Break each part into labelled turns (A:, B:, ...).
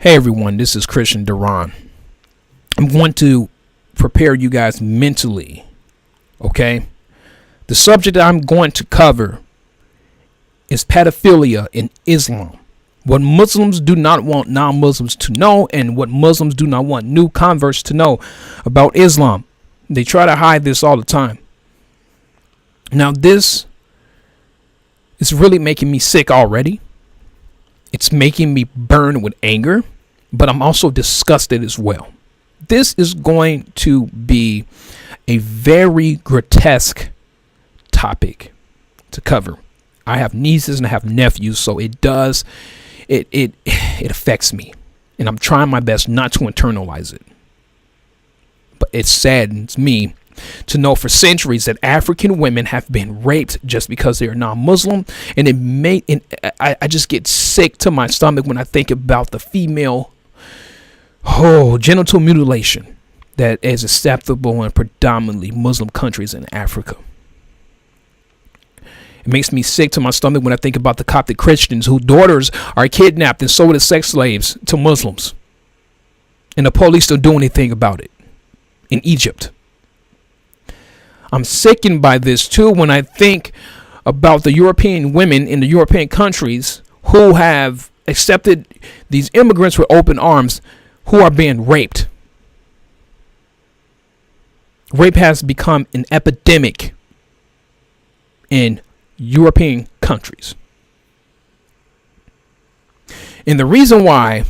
A: Hey everyone, this is Christian Deron. I'm going to prepare you guys mentally, okay? The subject that I'm going to cover is pedophilia in Islam. What Muslims do not want non-Muslims to know, and what Muslims do not want new converts to know about Islam. They try to hide this all the time. Now, this is really making me sick already. It's making me burn with anger, but I'm also disgusted as well. This is going to be a very grotesque topic to cover. I have nieces and I have nephews, so it affects me, and I'm trying my best not to internalize it. But it saddens me to know for centuries that African women have been raped just because they are non-Muslim, and I just get sick to my stomach when I think about the female genital mutilation that is acceptable in predominantly Muslim countries in Africa. It makes me sick to my stomach when I think about the Coptic Christians whose daughters are kidnapped and sold as sex slaves to Muslims, and the police don't do anything about it in Egypt. I'm sickened by this too when I think about the European women in the European countries who have accepted these immigrants with open arms who are being raped. Rape has become an epidemic in European countries. And the reason why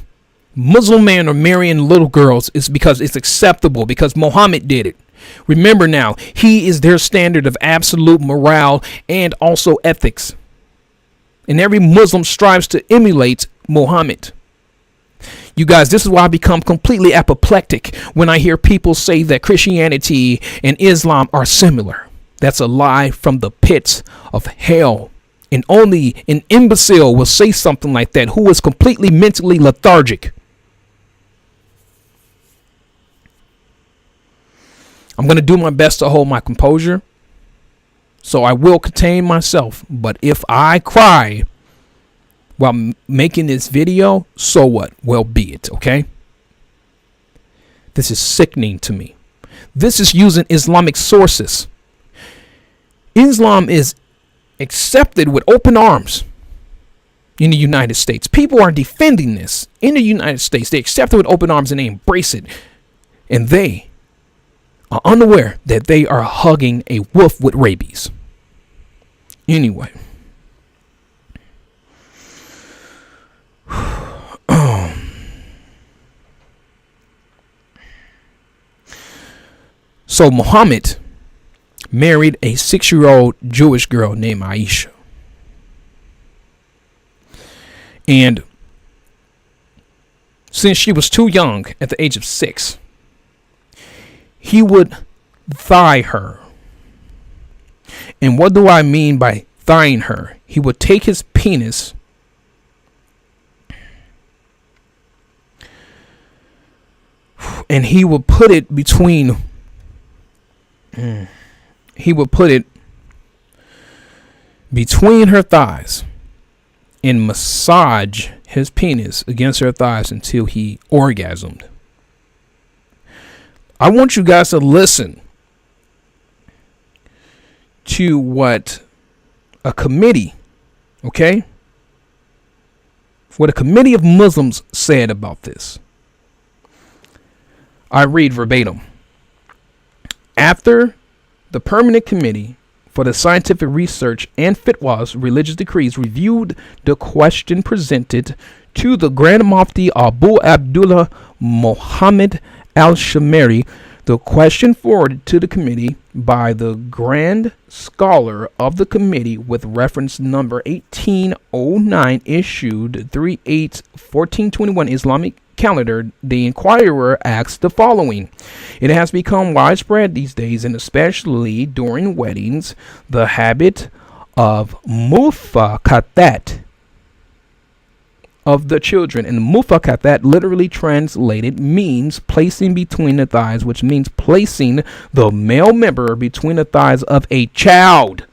A: Muslim men are marrying little girls is because it's acceptable, because Muhammad did it. Remember now, he is their standard of absolute morale and also ethics. And every Muslim strives to emulate Muhammad. You guys, this is why I become completely apoplectic when I hear people say that Christianity and Islam are similar. That's a lie from the pits of hell. And only an imbecile will say something like that who is completely mentally lethargic. I'm going to do my best to hold my composure, so I will contain myself. But if I cry while making this video, so what? Well, be it, okay? This is sickening to me. This is using Islamic sources. Islam is accepted with open arms in the United States. People are defending this in the United States. They accept it with open arms and they embrace it. And they are unaware that they are hugging a wolf with rabies. Anyway. So Muhammad married a 6-year-old Jewish girl named Aisha. And since she was too young, at the age of 6, he would thigh her. And what do I mean by thighing her? He would take his penis and he would put it between her thighs and massage his penis against her thighs until he orgasmed. I want you guys to listen to what a committee, okay? What a committee of Muslims said about this. I read verbatim. After the Permanent Committee for the Scientific Research and Fitwas Religious Decrees reviewed the question presented to the Grand Mufti Abu Abdullah Muhammad al-Shamari, the question forwarded to the committee by the Grand Scholar of the Committee with reference number 1809 issued 3/8/1421 Islamic calendar, the inquirer asked the following. It has become widespread these days, and especially during weddings, the habit of mufakatat of the children. And mufakatat literally translated means placing between the thighs, which means placing the male member between the thighs of a child.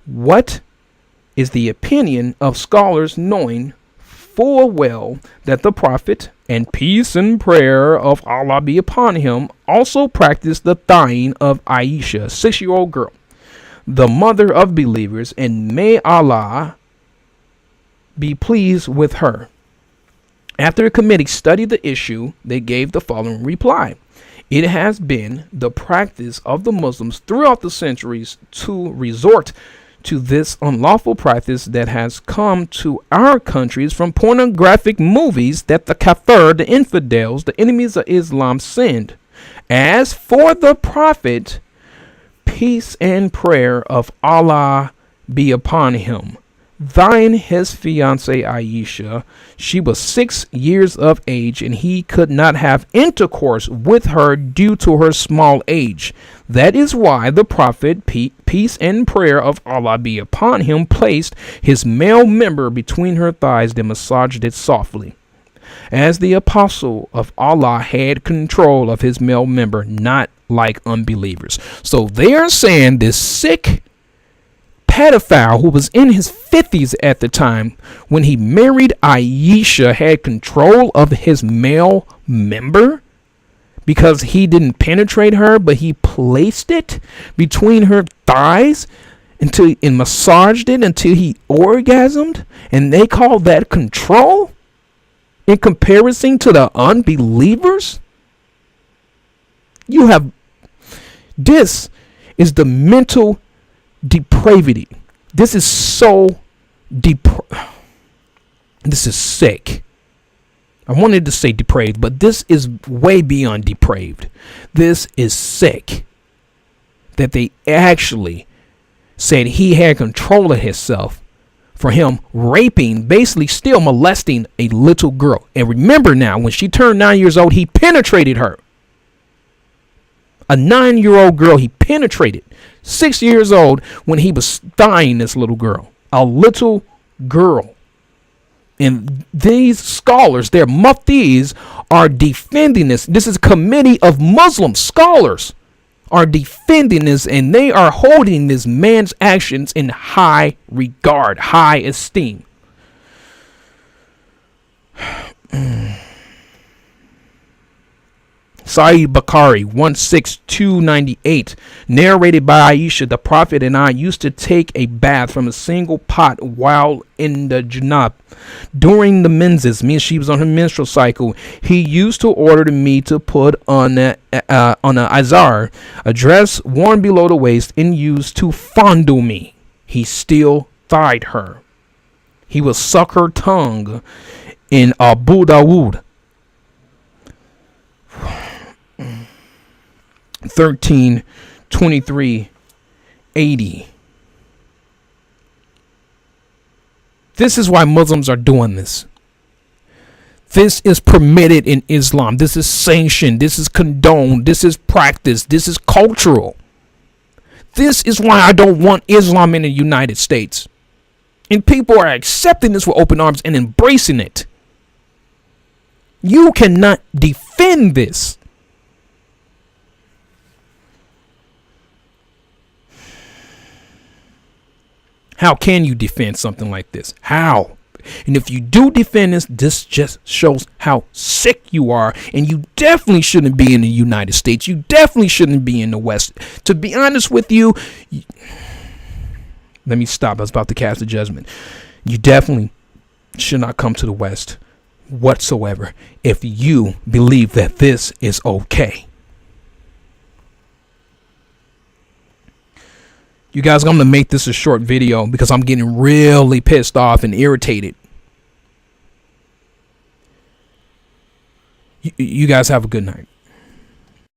A: What is the opinion of scholars knowing full well that the prophet, and peace and prayer of Allah be upon him, also practiced the dying of Aisha, a 6-year-old girl, the mother of believers, and may Allah be pleased with her. After the committee studied the issue, they gave the following reply. It has been the practice of the Muslims throughout the centuries to resort to this unlawful practice that has come to our countries from pornographic movies that the kafir, the infidels, the enemies of Islam send. As for the prophet, peace and prayer of Allah be upon him, thine his fiancée Aisha, she was 6 years of age, and he could not have intercourse with her due to her small age. That is why the prophet, peace and prayer of Allah be upon him, placed his male member between her thighs and massaged it softly. As the apostle of Allah had control of his male member, not like unbelievers. So they are saying this sick pedophile who was in his 50s at the time when he married Aisha had control of his male member because he didn't penetrate her, but he placed it between her thighs and massaged it until he orgasmed, and they call that control in comparison to the unbelievers? This is the mental depravity. This is so this is sick. I wanted to say depraved, but this is way beyond depraved. This is sick that they actually said he had control of himself for him raping, basically still molesting a little girl. And remember now, when she turned 9 years old, he penetrated her. A 9-year-old girl he penetrated. 6 years old when he was thawing this little girl. A little girl. And these scholars, their muftis, are defending this. This is a committee of Muslim scholars are defending this, and they are holding this man's actions in high regard, high esteem. Sahih Bukhari 16298, narrated by Aisha, the Prophet and I used to take a bath from a single pot while in the janab. During the menses, means she was on her menstrual cycle, he used to order me to put on a izar, a dress worn below the waist, and used to fondle me. He still thied her. He would suck her tongue in Abu Dawood 13:23-80. This is why Muslims are doing this. This is permitted in Islam. This is sanctioned. This is condoned. This is practiced. This is cultural. This is why I don't want Islam in the United States. And people are accepting this with open arms and embracing it. You cannot defend this. How can you defend something like this? How? And if you do defend this, this just shows how sick you are. And you definitely shouldn't be in the United States. You definitely shouldn't be in the West. To be honest with you, let me stop. I was about to cast a judgment. You definitely should not come to the West whatsoever if you believe that this is okay. You guys, I'm going to make this a short video because I'm getting really pissed off and irritated. You guys have a good night.